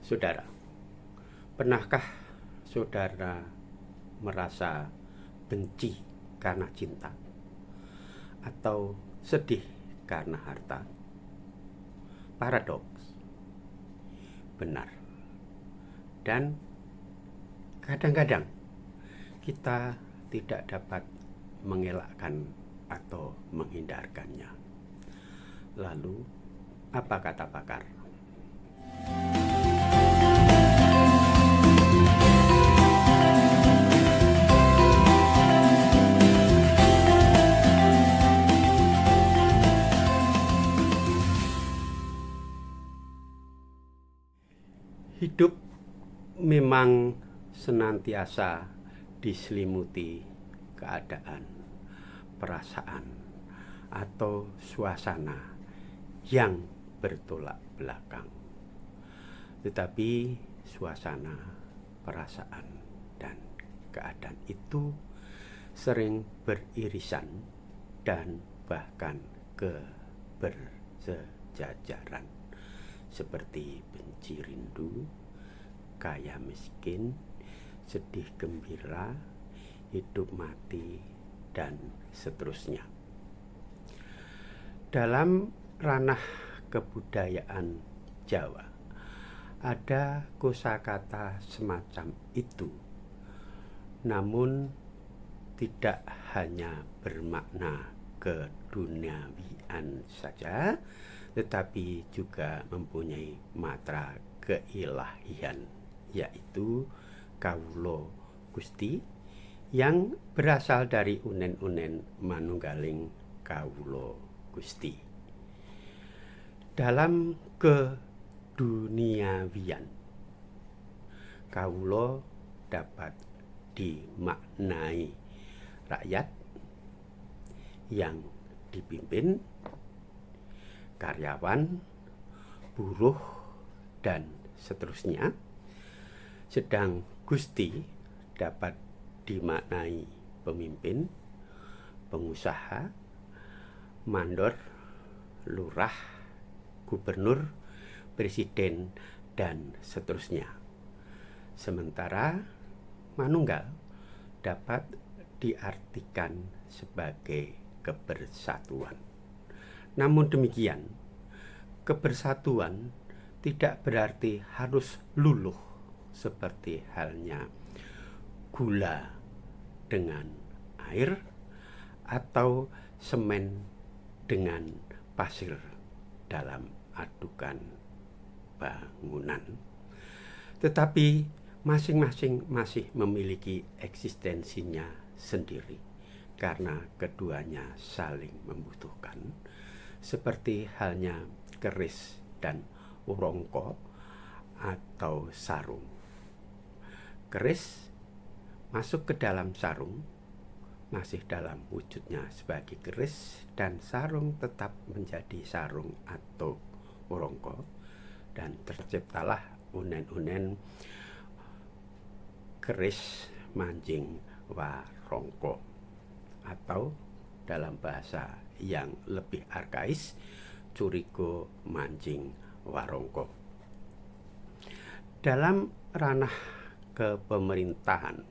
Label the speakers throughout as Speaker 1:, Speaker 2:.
Speaker 1: Saudara, pernahkah saudara merasa benci karena cinta atau sedih karena harta? Paradoks, benar. Dan kadang-kadang kita tidak dapat mengelakkan atau menghindarkannya. Lalu, apa kata pakar? Hidup memang senantiasa diselimuti keadaan, perasaan, atau suasana yang bertolak belakang. Tetapi suasana, perasaan, dan keadaan itu sering beririsan dan bahkan bersejajaran, seperti benci rindu, kaya miskin, sedih gembira, hidup mati, dan seterusnya. Dalam ranah kebudayaan Jawa, ada kosakata semacam itu, namun tidak hanya bermakna keduniawian saja, tetapi juga mempunyai matra keilahian, yaitu Kawula Gusti, yang berasal dari unen-unen manunggaling Kawula Gusti. Dalam keduniawian, kawula dapat dimaknai rakyat yang dipimpin, karyawan, buruh, dan seterusnya. Sedang Gusti dapat dimaknai pemimpin, pengusaha, mandor, lurah, gubernur, presiden, dan seterusnya. Sementara manunggal dapat diartikan sebagai kebersatuan. Namun demikian, kebersatuan tidak berarti harus luluh seperti halnya gula dengan air atau semen dengan pasir dalam adukan bangunan. Tetapi masing-masing masih memiliki eksistensinya sendiri karena keduanya saling membutuhkan, seperti halnya keris dan rongko atau sarung. Keris masuk ke dalam sarung, masih dalam wujudnya sebagai keris, dan sarung tetap menjadi sarung atau rongko, dan terciptalah unen-unen keris manjing warongko, atau dalam bahasa yang lebih arkais, curigo manjing warongko. Dalam ranah kepemerintahan,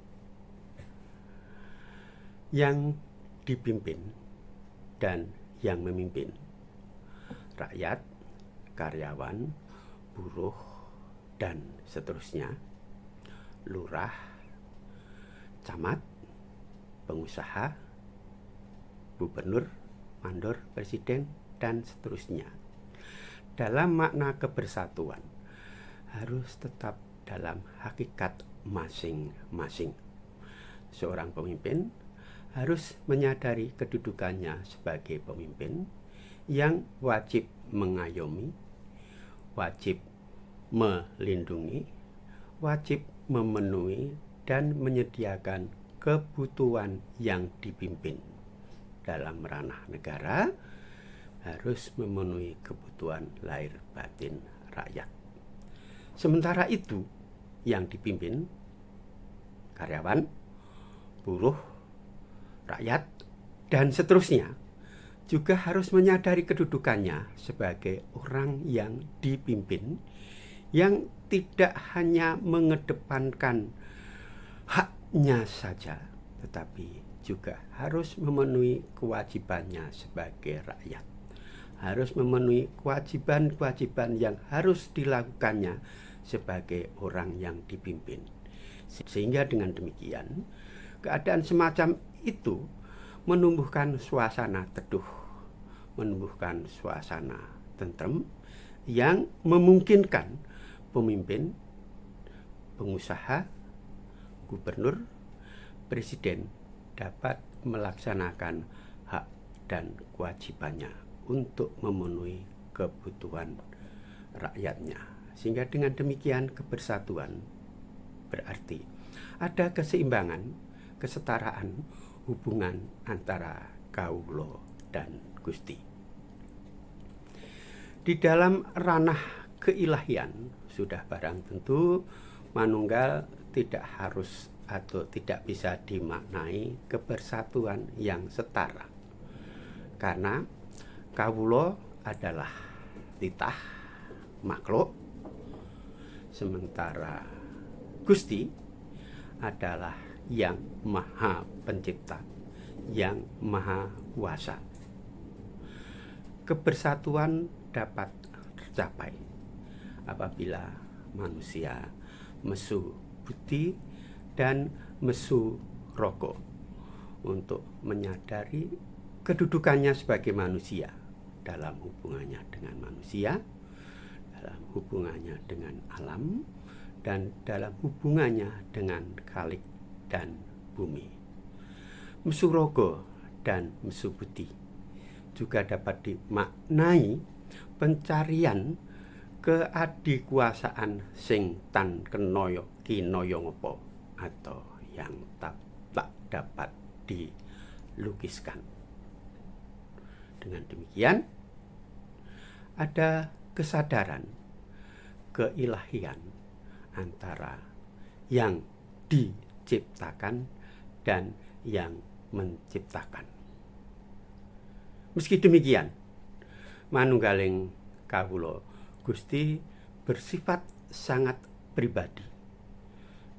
Speaker 1: yang dipimpin dan yang memimpin rakyat, karyawan, buruh, dan seterusnya, lurah, camat, pengusaha, gubernur, mandor, presiden, dan seterusnya. Dalam makna kebersatuan harus tetap dalam hakikat masing-masing. Seorang pemimpin harus menyadari kedudukannya sebagai pemimpin yang wajib mengayomi, wajib melindungi, wajib memenuhi dan menyediakan kebutuhan yang dipimpin. Dalam ranah negara harus memenuhi kebutuhan lahir batin rakyat. Sementara itu, yang dipimpin karyawan, buruh, rakyat, dan seterusnya juga harus menyadari kedudukannya sebagai orang yang dipimpin, yang tidak hanya mengedepankan haknya saja, tetapi juga harus memenuhi kewajibannya sebagai rakyat, harus memenuhi kewajiban-kewajiban yang harus dilakukannya sebagai orang yang dipimpin. Sehingga dengan demikian, keadaan semacam itu menumbuhkan suasana teduh, menumbuhkan suasana tentrem yang memungkinkan pemimpin, pengusaha, gubernur, presiden dapat melaksanakan hak dan kewajibannya untuk memenuhi kebutuhan rakyatnya. Sehingga dengan demikian kebersatuan berarti ada keseimbangan, kesetaraan hubungan antara kawula dan Gusti. Di dalam ranah keilahian sudah barang tentu manunggal tidak harus atau tidak bisa dimaknai kebersatuan yang setara, karena kawula adalah titah makhluk, sementara Gusti adalah yang maha pencipta, yang maha kuasa. Kebersatuan dapat tercapai apabila manusia mesu budi dan mesu rogo untuk menyadari kedudukannya sebagai manusia dalam hubungannya dengan manusia, dalam hubungannya dengan alam, dan dalam hubungannya dengan khalik dan bumi. Mesu rogo dan mesu budi juga dapat dimaknai pencarian keadikuasaan sing tan kenoyo kinoyo ngopo, atau yang tak dapat dilukiskan. Dengan demikian ada kesadaran keilahian antara yang diciptakan dan yang menciptakan. Meski demikian, manunggaling kawula Gusti bersifat sangat pribadi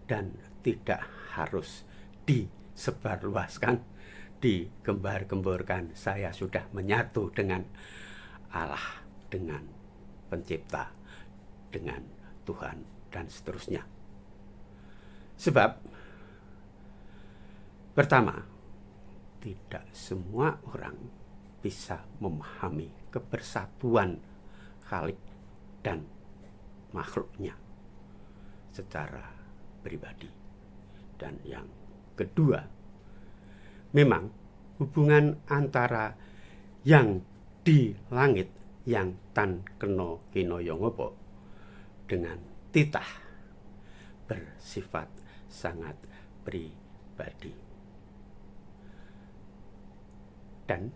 Speaker 1: dan tidak harus disebarluaskan, digembar-gemborkan saya sudah menyatu dengan Allah, dengan pencipta, dengan Tuhan, dan seterusnya. Sebab pertama, tidak semua orang bisa memahami kebersatuan khalik dan makhluknya secara pribadi. Dan yang kedua, memang hubungan antara yang di langit, yang tan keno kinoyo ngopo, dengan titah bersifat sangat pribadi. Dan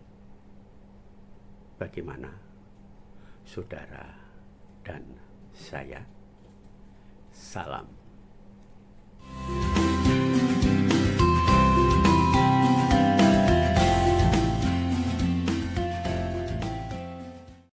Speaker 1: bagaimana saudara dan saya? Salam.